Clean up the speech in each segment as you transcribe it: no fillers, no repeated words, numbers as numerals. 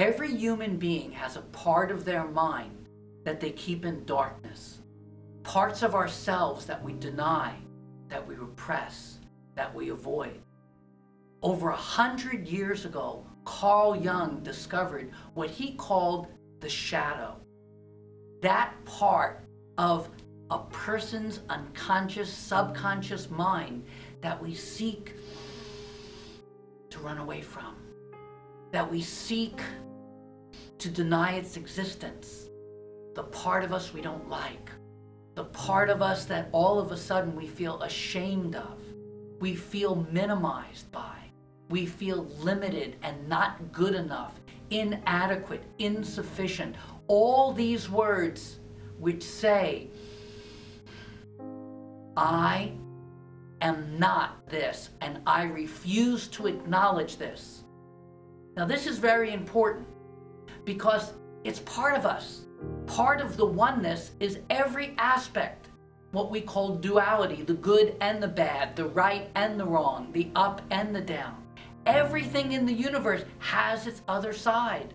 Every human being has a part of their mind that they keep in darkness. Parts of ourselves that we deny, that we repress, that we avoid. Over 100 years ago, Carl Jung discovered what he called the shadow. That part of a person's unconscious, subconscious mind that we seek to run away from, that we seek to deny its existence, the part of us we don't like, the part of us that all of a sudden we feel ashamed of, we feel minimized by, we feel limited and not good enough, inadequate, insufficient. All these words which say, I am not this, and I refuse to acknowledge this. Now this is very important because it's part of us. Part of the oneness is every aspect, what we call duality, the good and the bad, the right and the wrong, the up and the down. Everything in the universe has its other side.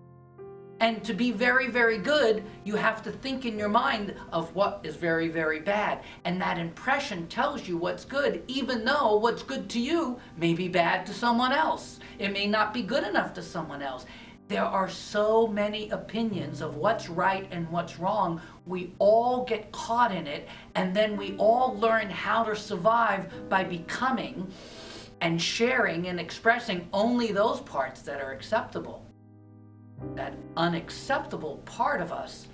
And to be very, very good, you have to think in your mind of what is very, very bad. And that impression tells you what's good, even though what's good to you may be bad to someone else. It may not be good enough to someone else. There are so many opinions of what's right and what's wrong. We all get caught in it, and then we all learn how to survive by becoming and sharing and expressing only those parts that are acceptable. That unacceptable part of us,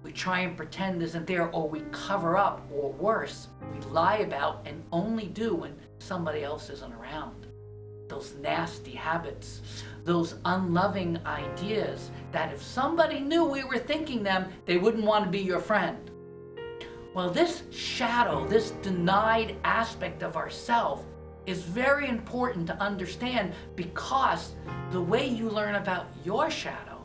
we try and pretend isn't there, or we cover up, or worse, we lie about and only do when somebody else isn't around. Those nasty habits, those unloving ideas that if somebody knew we were thinking them, they wouldn't want to be your friend. Well, this shadow, this denied aspect of ourself is very important to understand, because the way you learn about your shadow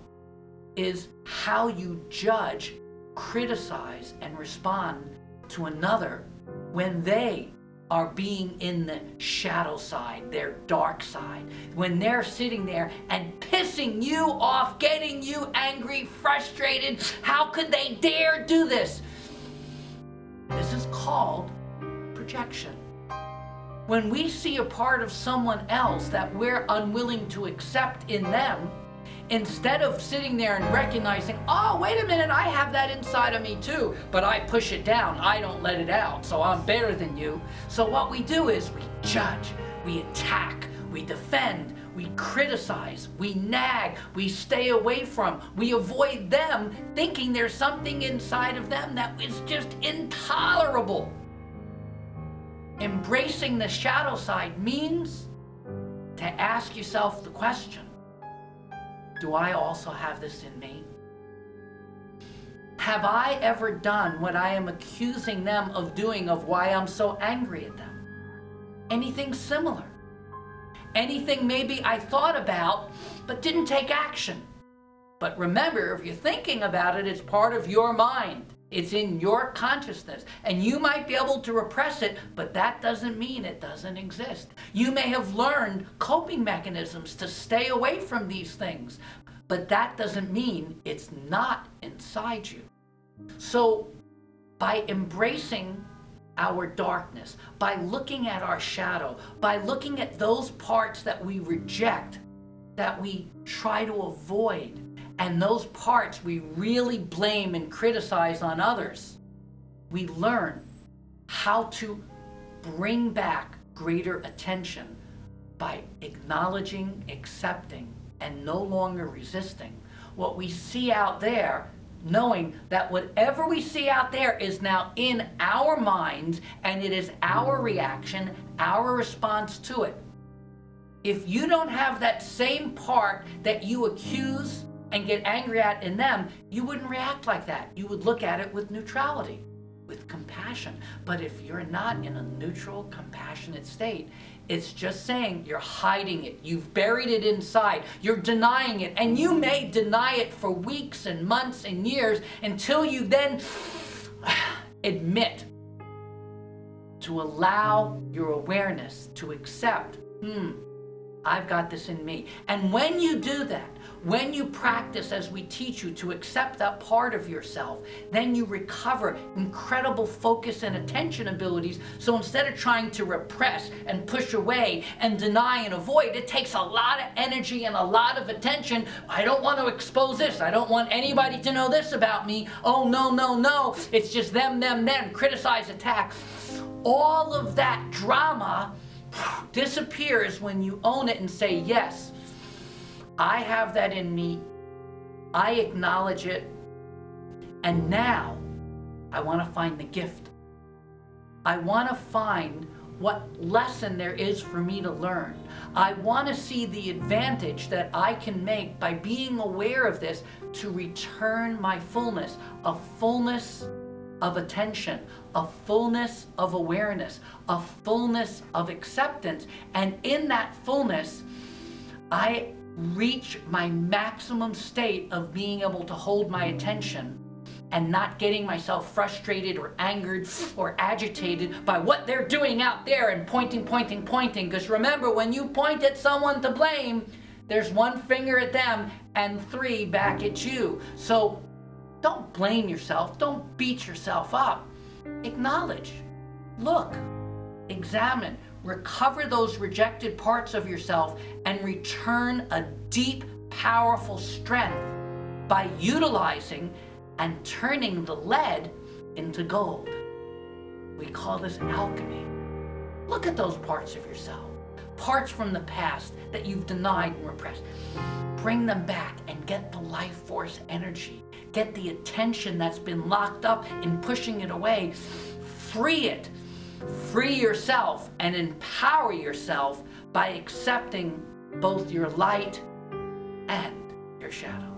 is how you judge, criticize, and respond to another when they are being in the shadow side, their dark side, when they're sitting there and pissing you off, getting you angry, frustrated. How could they dare do this? This is called projection. When we see a part of someone else that we're unwilling to accept in them, instead of sitting there and recognizing, oh, wait a minute, I have that inside of me too, but I push it down, I don't let it out, so I'm better than you. So what we do is we judge, we attack, we defend, we criticize, we nag, we stay away from, we avoid them, thinking there's something inside of them that is just intolerable. Embracing the shadow side means to ask yourself the question, do I also have this in me? Have I ever done what I am accusing them of doing, of why I'm so angry at them? Anything similar? Anything maybe I thought about but didn't take action? But remember, if you're thinking about it, it's part of your mind. It's in your consciousness, and you might be able to repress it, but that doesn't mean it doesn't exist. You may have learned coping mechanisms to stay away from these things, but that doesn't mean it's not inside you. So by embracing our darkness, by looking at our shadow, by looking at those parts that we reject, that we try to avoid, and those parts we really blame and criticize on others, we learn how to bring back greater attention by acknowledging, accepting, and no longer resisting what we see out there, knowing that whatever we see out there is now in our minds, and it is our reaction, our response to it. If you don't have that same part that you accuse and get angry at in them, you wouldn't react like that. You would look at it with neutrality, with compassion. But if you're not in a neutral, compassionate state, it's just saying you're hiding it. You've buried it inside. You're denying it. And you may deny it for weeks and months and years until you then admit, to allow your awareness to accept, I've got this in me. And when you do that, when you practice as we teach you to accept that part of yourself, then you recover incredible focus and attention abilities. So instead of trying to repress and push away and deny and avoid, it takes a lot of energy and a lot of attention. I don't want to expose this. I don't want anybody to know this about me. Oh, no, no, no. It's just them, criticize, attack. All of that drama disappears when you own it and say, yes, I have that in me. I acknowledge it. And now I want to find the gift. I want to find what lesson there is for me to learn. I want to see the advantage that I can make by being aware of this to return my fullness, a fullness of attention, a fullness of awareness, a fullness of acceptance. And in that fullness, I reach my maximum state of being able to hold my attention and not getting myself frustrated or angered or agitated by what they're doing out there and pointing. Because remember, when you point at someone to blame, there's one finger at them and 3 back at you. So don't blame yourself. Don't beat yourself up. Acknowledge, look, examine, recover those rejected parts of yourself and return a deep, powerful strength by utilizing and turning the lead into gold. We call this alchemy. Look at those parts of yourself, parts from the past that you've denied and repressed. Bring them back and get the life force energy. Get the attention that's been locked up in pushing it away. Free it. Free yourself and empower yourself by accepting both your light and your shadow.